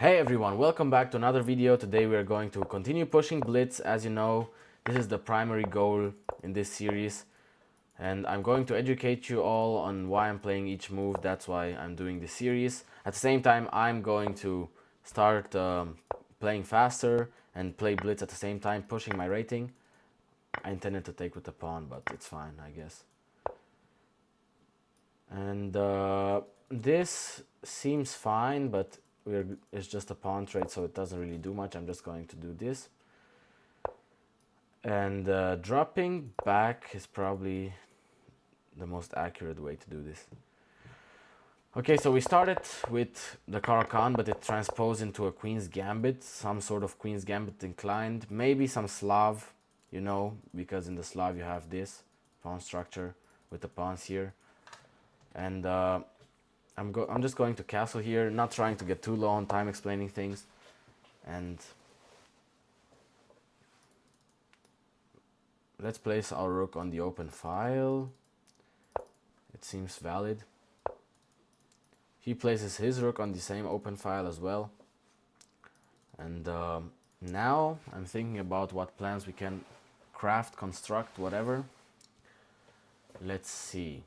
Hey everyone, welcome back to another video. Today we are going to continue pushing blitz. As you know, this is the primary goal in this series, and I'm going to educate you all on why I'm playing each move. That's why I'm doing this series. At the same time, I'm going to start playing faster and play blitz at the same time, pushing my rating. I intended to take with the pawn, but it's fine, I guess. And this seems fine, but it's just a pawn trade, so it doesn't really do much. I'm just going to do this. And dropping back is probably the most accurate way to do this. Okay, so we started with the Caro-Kann, but it transposed into a Queen's Gambit, some sort of Queen's Gambit inclined, maybe some Slav, you know, because in the Slav you have this pawn structure with the pawns here. And I'm just going to castle here, not trying to get too low on time explaining things. And let's place our rook on the open file. It seems valid. He places his rook on the same open file as well. And now I'm thinking about what plans we can craft, construct, whatever. Let's see.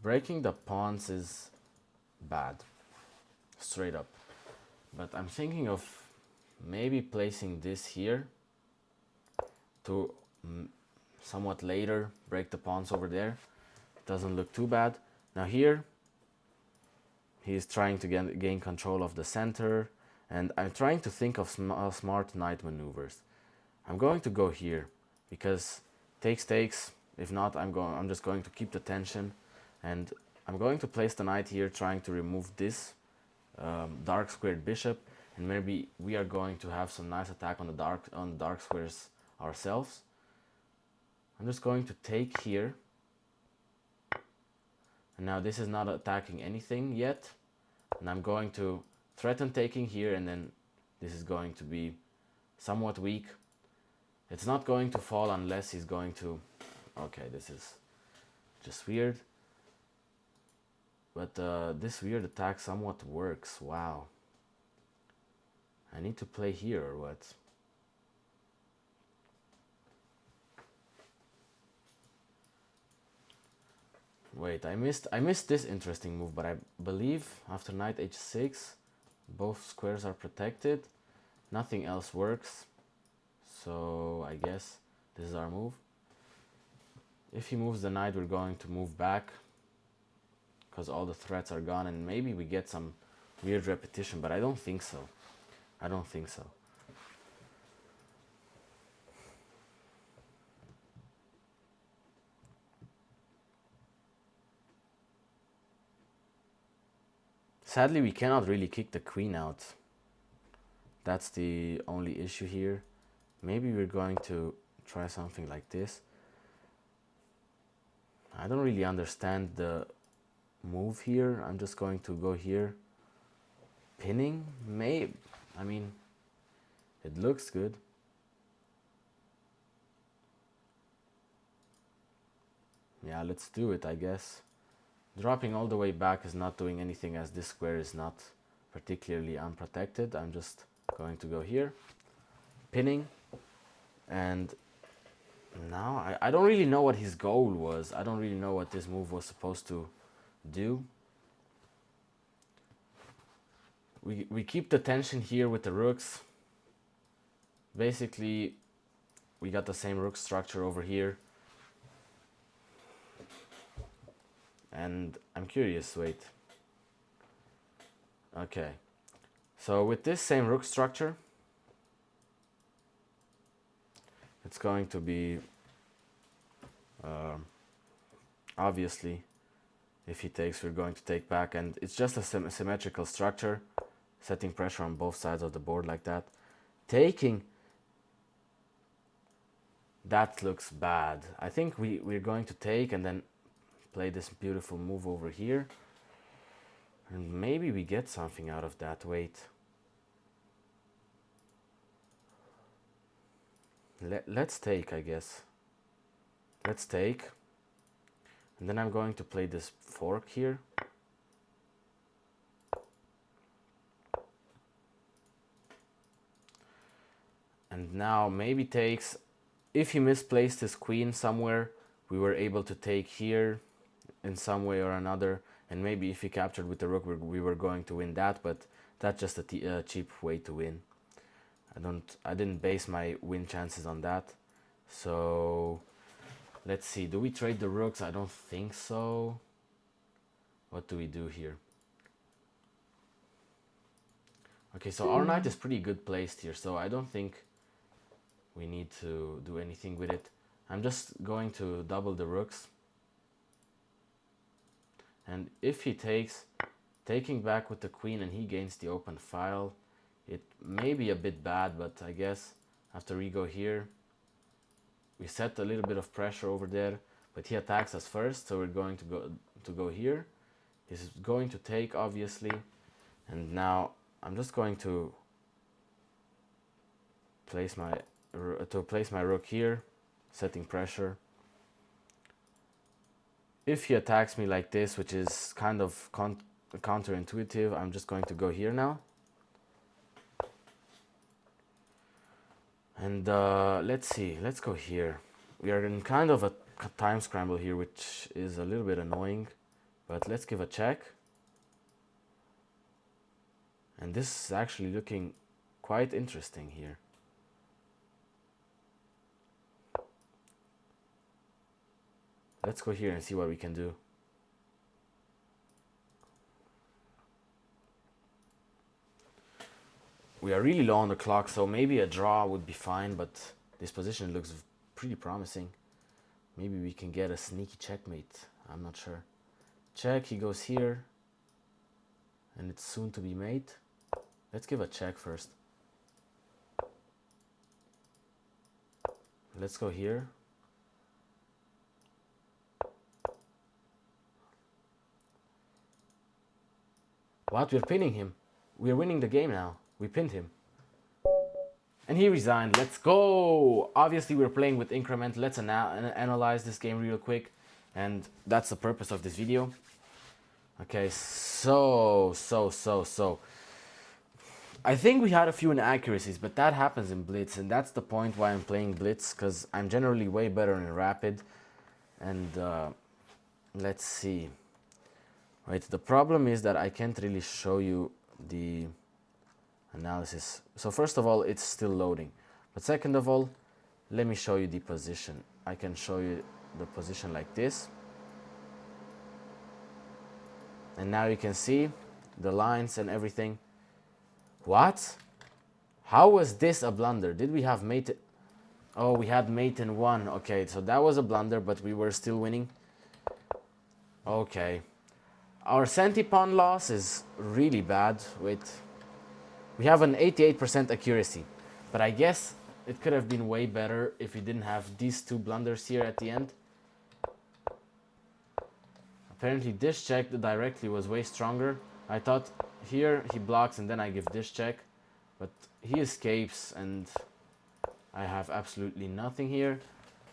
Breaking the pawns is bad, straight up. But I'm thinking of maybe placing this here to somewhat later break the pawns over there. Doesn't look too bad. Now here, he's trying to gain control of the center, and I'm trying to think of smart knight maneuvers. I'm going to go here because takes. If not, I'm just going to keep the tension, and I'm going to place the knight here, trying to remove this dark squared bishop, and maybe we are going to have some nice attack on the dark squares ourselves. I'm just going to take here, and now this is not attacking anything yet, and I'm going to threaten taking here, and then this is going to be somewhat weak. It's not going to fall unless he's going to... Okay, this is just weird. But this weird attack somewhat works. Wow. I need to play here or what? Wait, I missed this interesting move, but I believe after knight h6 both squares are protected. Nothing else works. So I guess this is our move. If he moves the knight, we're going to move back because all the threats are gone, and maybe we get some weird repetition, but I don't think so. I don't think so. Sadly, we cannot really kick the queen out. That's the only issue here. Maybe we're going to try something like this. I don't really understand the move here. I'm just going to go here. Pinning? Maybe. I mean, it looks good. Yeah, let's do it, I guess. Dropping all the way back is not doing anything, as this square is not particularly unprotected. I'm just going to go here. Pinning. And now I don't really know what his goal was. I don't really know what this move was supposed to do. We keep the tension here with the rooks. Basically, we got the same rook structure over here. And I'm curious, wait. Okay. So with this same rook structure, it's going to be obviously, if he takes, we're going to take back, and it's just a symmetrical structure, setting pressure on both sides of the board like that. Taking, that looks bad. I think we're going to take and then play this beautiful move over here, and maybe we get something out of that. Wait. Let's take, I guess. Let's take. And then I'm going to play this fork here. And now maybe takes, if he misplaced his queen somewhere, we were able to take here in some way or another, and maybe if he captured with the rook, we were going to win that, but that's just a cheap way to win. I didn't base my win chances on that. So let's see, do we trade the rooks? I don't think so. What do we do here? Okay, so our knight is pretty good placed here, so I don't think we need to do anything with it. I'm just going to double the rooks. And if he takes, taking back with the queen and he gains the open file, it may be a bit bad, but I guess after we go here, we set a little bit of pressure over there, but he attacks us first, so we're going to go here. He's going to take, obviously, and now I'm just going to place my rook here, setting pressure. If he attacks me like this, which is kind of counterintuitive, I'm just going to go here now. And let's see, let's go here. We are in kind of a time scramble here, which is a little bit annoying, but let's give a check. And this is actually looking quite interesting here. Let's go here and see what we can do. We are really low on the clock, so maybe a draw would be fine, but this position looks pretty promising. Maybe we can get a sneaky checkmate. I'm not sure. Check, he goes here. And it's soon to be mate. Let's give a check first. Let's go here. What? We're pinning him. We're winning the game now. We pinned him. And he resigned. Let's go! Obviously, we're playing with increment. Let's analyze this game real quick. And that's the purpose of this video. Okay, so. I think we had a few inaccuracies, but that happens in blitz. And that's the point why I'm playing blitz, because I'm generally way better in rapid. And let's see. Right, the problem is that I can't really show you the analysis. So first of all, it's still loading. But second of all, let me show you the position. I can show you the position like this. And now you can see the lines and everything. What? How was this a blunder? Did we have mate? Oh, we had mate in one. Okay, so that was a blunder, but we were still winning. Okay. Our centi-pawn loss is really bad. Wait. We have an 88% accuracy. But I guess it could have been way better if we didn't have these two blunders here at the end. Apparently this check directly was way stronger. I thought here he blocks and then I give this check. But he escapes and I have absolutely nothing here.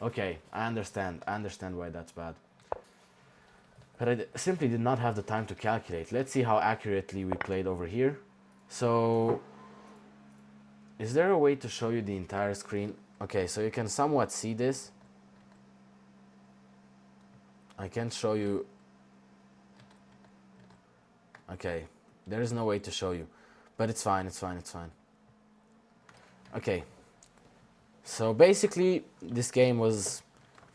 Okay, I understand. I understand why that's bad. But I simply did not have the time to calculate. Let's see how accurately we played over here. So, is there a way to show you the entire screen? Okay, so you can somewhat see this. I can't show you. Okay, there is no way to show you. But it's fine, it's fine, it's fine. Okay. So basically, this game was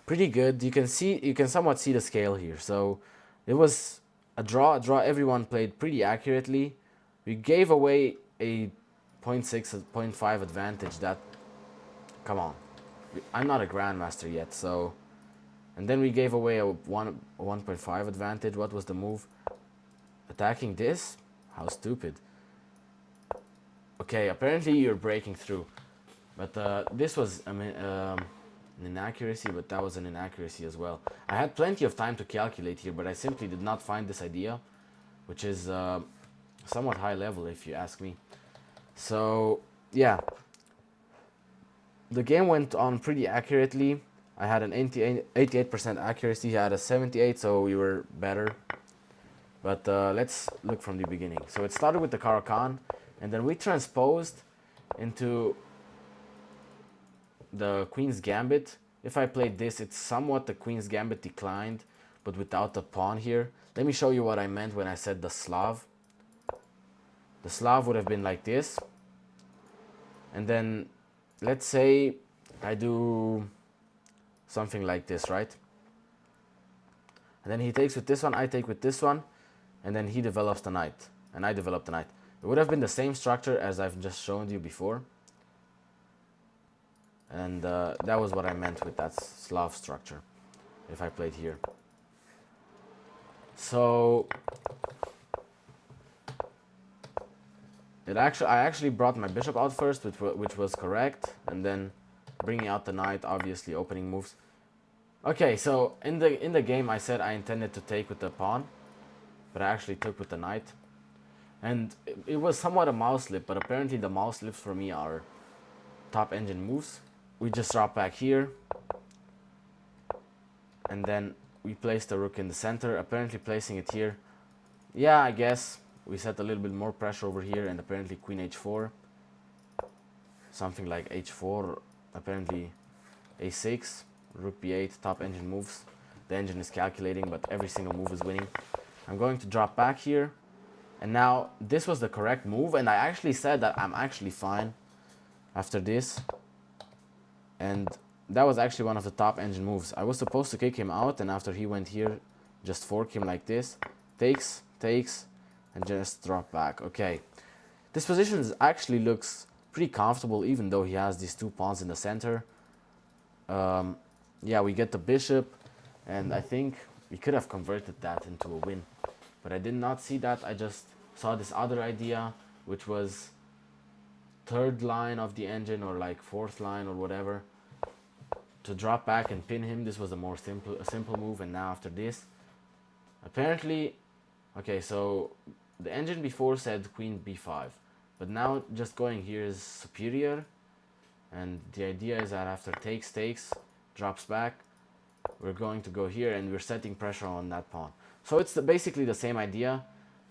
pretty good. You can somewhat see the scale here. So it was a draw. Everyone played pretty accurately. We gave away a 0.6, 0.5 advantage. That, come on, I'm not a grandmaster yet. So, and then we gave away a 1.5 advantage. What was the move? Attacking this? How stupid. Okay, apparently you're breaking through. But this was an inaccuracy, but that was an inaccuracy as well. I had plenty of time to calculate here, but I simply did not find this idea, which is somewhat high level if you ask me. So, yeah. The game went on pretty accurately. I had an 88% accuracy, he had a 78, so we were better. But let's look from the beginning. So it started with the Caro-Kann, and then we transposed into the Queen's Gambit. If I played this, it's somewhat the Queen's Gambit declined, but without the pawn here. Let me show you what I meant when I said the Slav. The Slav would have been like this. And then, let's say I do something like this, right? And then he takes with this one, I take with this one, and then he develops the knight, and I develop the knight. It would have been the same structure as I've just shown you before. And that was what I meant with that Slav structure, if I played here. So I actually brought my bishop out first, which was correct, and then bringing out the knight, obviously opening moves. Okay, so in the game I said I intended to take with the pawn, but I actually took with the knight. And it was somewhat a mouse slip, but apparently the mouse slips for me are top engine moves. We just drop back here, and then we place the rook in the center, apparently placing it here. Yeah, I guess we set a little bit more pressure over here, and apparently queen h4, something like h4, apparently a6, rook b8, top engine moves. The engine is calculating, but every single move is winning. I'm going to drop back here, and now this was the correct move, and I actually said that I'm actually fine after this, and that was actually one of the top engine moves. I was supposed to kick him out, and after he went here, just fork him like this, takes, and just drop back. Okay, this position actually looks pretty comfortable, even though he has these two pawns in the center. Yeah, we get the bishop, and I think we could have converted that into a win, but I did not see that. I just saw this other idea, which was third line of the engine, or like fourth line or whatever, to drop back and pin him. This was a simple move. And now after this, apparently, okay, so the engine before said queen b5, but now just going here is superior, and the idea is that after takes, drops back, we're going to go here, and we're setting pressure on that pawn. So it's basically the same idea,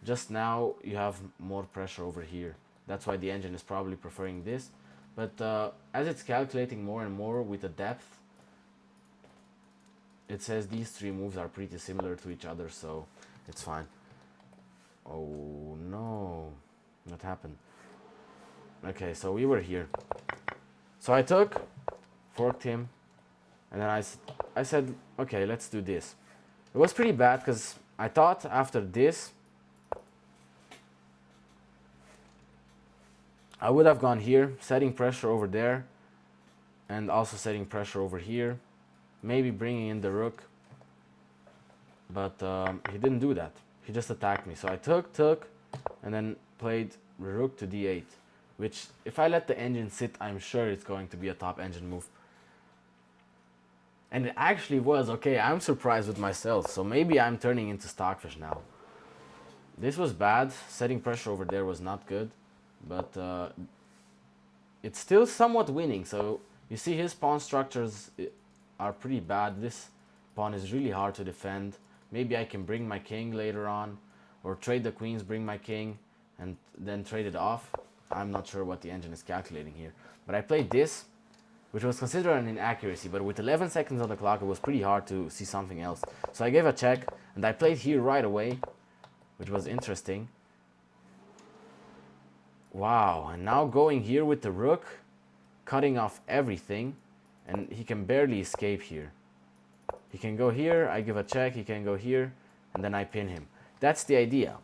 just now you have more pressure over here. That's why the engine is probably preferring this. But as it's calculating more and more with the depth, it says these three moves are pretty similar to each other, so it's fine. Oh no, what happened? Okay, so we were here. So I took, forked him, and then I said, okay, let's do this. It was pretty bad, because I thought after this, I would have gone here, setting pressure over there, and also setting pressure over here, maybe bringing in the rook, but he didn't do that. He just attacked me. So I took, and then played rook to d8, which if I let the engine sit, I'm sure it's going to be a top engine move. And it actually was. Okay, I'm surprised with myself, so maybe I'm turning into Stockfish now. This was bad. Setting pressure over there was not good, but it's still somewhat winning. So you see his pawn structures are pretty bad. This pawn is really hard to defend. Maybe I can bring my king later on, or trade the queens, bring my king, and then trade it off. I'm not sure what the engine is calculating here. But I played this, which was considered an inaccuracy, but with 11 seconds on the clock, it was pretty hard to see something else. So I gave a check, and I played here right away, which was interesting. Wow, and now going here with the rook, cutting off everything, and he can barely escape here. He can go here, I give a check, he can go here, and then I pin him. That's the idea.